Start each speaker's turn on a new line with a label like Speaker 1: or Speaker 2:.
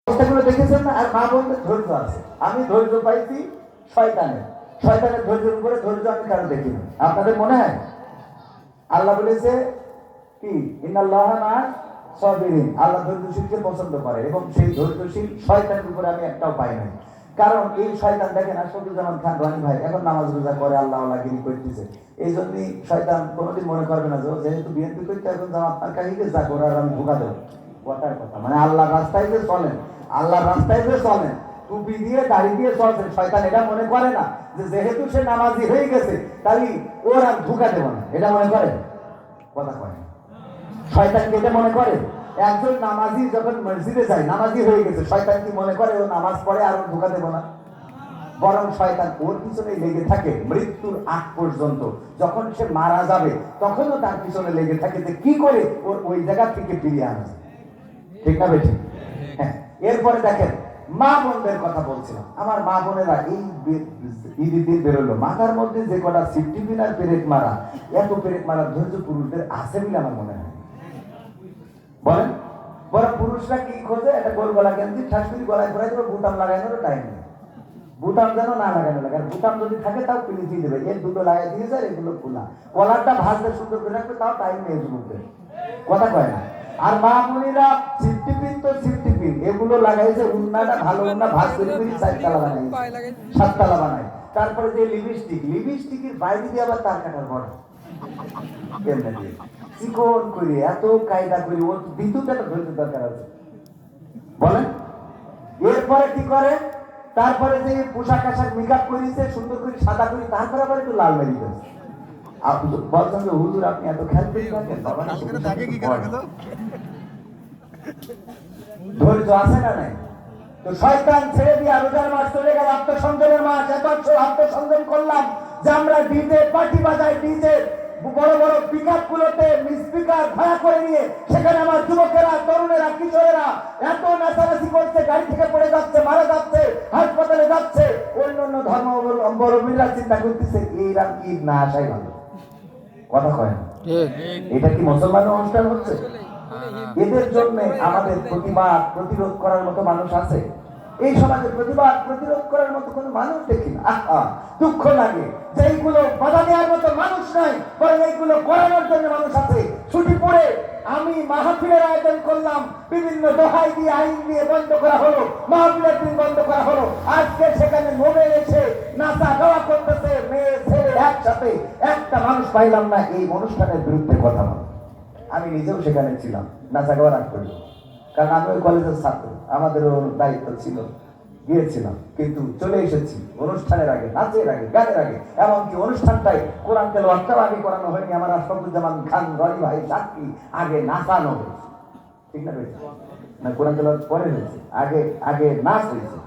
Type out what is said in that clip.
Speaker 1: অবস্থাগুলো দেখেছেন না? আর মা বলতে ধৈর্য আছে। আমি ধৈর্য পাইছি শয়তানের শয়তানের ধৈর্যের উপরে ধৈর্য আমি কারো দেখিনি। আপনাদের মনে হয় আল্লাহ বলেছে কি ইন্নাল্লাহা মা'আস সাবিরিন, আল্লাহ ধৈর্যশীলকে পছন্দ করে এবং সেই ধৈর্যশীল শয়তানের উপরে আমি একটাও পাই নাই। কারণ এই শয়তান দেখেন আশফাকুজ্জামান খান রনি ভাই এখন নামাজ রোজা করে আল্লাহ আল্লাহগিরি করতেছে। এই জন্যই শয়তান কোনোদিন মনে করবে না যে যেহেতু বিএনপি করতে এখন জামাত আর কাহিকে যা করে আর আমি ধোকা দেবো। কথার কথা মানে আল্লাহ রাস্তায় যে চলেন, আল্লাহ রাস্তায় যে চলেন, টুপি দিয়ে দাড়ি দিয়ে চলছেন, শয়তান এটা মনে করে না যে যেহেতু সে নামাজি হয়ে গেছে তাই ওর আর ধোকা দেবো না, এটা মনে করে কথা কয়। শয়তান কি এটা মনে করে? একজন নামাজি যখন মসজিদে যায়, নামাজি হয়ে গেছে, শয়তান কি মনে করে ও নামাজ পড়ে আর ওর ধোকা দেবো না? বরং শয়তান ওর পিছনে লেগে থাকে মৃত্যুর আগ পর্যন্ত। যখন সে মারা যাবে তখনও তার পিছনে লেগে থাকে যে কি করে ওর ওই জায়গা থেকে ফিরিয়ে আনা যায়। ঠিক না বেঠিক? হ্যাঁ। এরপরে দেখেন মা বোনদের কথা বলছিলাম। আমার মা বোনেরা এই ঈদের দিন বেরোলো, মাথার মধ্যে যে কটা সিফটি পিন আর পেরেক মারা, এত পেরেক মারা ধৈর্য পুরুষদের আছে বলে আমার মনে হয়। বলেন বড় পুরুষরা কি খোঁজে? একটা গোল গলা গেঞ্জি ঠাস করে গলায় ঘোরাই দেবে, বুতাম লাগানোরও টাইম নেই। বুতাম যেন না লাগানো লাগে, আর বুতাম যদি থাকে তাও পিলিয়ে দেবে, এর দুটো লাগাই দিয়ে যায়, এগুলো খোলা। কলারটা ভাজতে সুন্দর করে রাখবে, তাও টাইম নেই যুবকদের, কথা কয় না। আর মা বোনেরা সিফটি পিন তো সিফটি পিন এগুলো লাগাইছে, উন্নাটা ভালো উন্না ভাজ করে করে 4 তালা বানাই 7 তালা বানায়। তারপরে যে লিপস্টিকের বাইরে দিয়ে আবার তার কাটার বড় কেমনে দিয়ে চিকন করে এত কায়দা করে, ওর বিদ্যুৎ একটা ধৈর্য দরকার আছে। বলেন এরপরে কি করে? তারপরে যে পোশাক আশাক মেকআপ করেছে সুন্দর করে সাদা করে, তারপরে আবার একটু লাল মেরি করেছে। বলছেন যে হুজুর আপনি এত খেয়াল করে থাকেন, ধৈর্য আছে না নাই? তো শয়তান ছেড়ে দিয়ে রোজার মাস চলে গেল, আত্মসংযমের মাস। এত আত্মসংযম করলাম যে আমরা ডিজে পার্টি বাজাই, ডিজে বড় বড় পিকআপ গুলোতে স্পিকার ভাড়া করে নিয়ে সেখানে আমার যুবকেরা, তরুণেরা, কিশোরেরা এত নাচানাচি করছে, গাড়ি থেকে পড়ে যাচ্ছে, মারা যাচ্ছে, হাসপাতালে যাচ্ছে। অন্যান্য ধর্মাবলম্বীরা চিন্তা করতেছে এইরাম কি না আসাই ভালো, কথা কয় না। এটা কি মুসলমানের অনুষ্ঠান হচ্ছে? এদের জন্য আমাদের প্রতিবাদ প্রতিরোধ করার মতো মানুষ আছে? এই সমাজে প্রতিবাদ প্রতিরোধ করার মতো কোনো মানুষ দেখি না। দুঃখ লাগে যে এইগুলো বাধা দেওয়ার মতো মানুষ নাই, বরং এইগুলো করানোর জন্য মানুষ আছে। ছুটি পড়ে আমি মাহফিলের আয়োজন করলাম, বিভিন্ন দোহাই দিয়ে আইন দিয়ে বন্ধ করা হলো, মাহফিলের দিন বন্ধ করা হলো। আজকে সেখানে নোবেল এসে নাচা গাওয়া করতেছে, মেয়ে ছেলে একসাথে, একটা মানুষ পাইলাম না এই অনুষ্ঠানের বিরুদ্ধে কথা বলে। আমি নিজেও সেখানে ছিলাম, নাচা গাওয়া রাগ করি, কারণ আমি ওই কলেজের ছাত্র, আমাদেরও দায়িত্ব ছিল, গিয়েছিলাম। কিন্তু চলে এসেছি অনুষ্ঠানের আগে, নাচের আগে, গানের আগে। এমনকি অনুষ্ঠানটাই কোরআন তেলাওয়াতটাও আগে করানো হয়নি, আমার আশফাকুজ্জামান খান রনি ভাই সাক্ষী, আগে নাচানো হয়েছে। ঠিক না? না কোরআন তেলাওয়াত পরে হয়েছে, আগে আগে নাচ হয়েছে।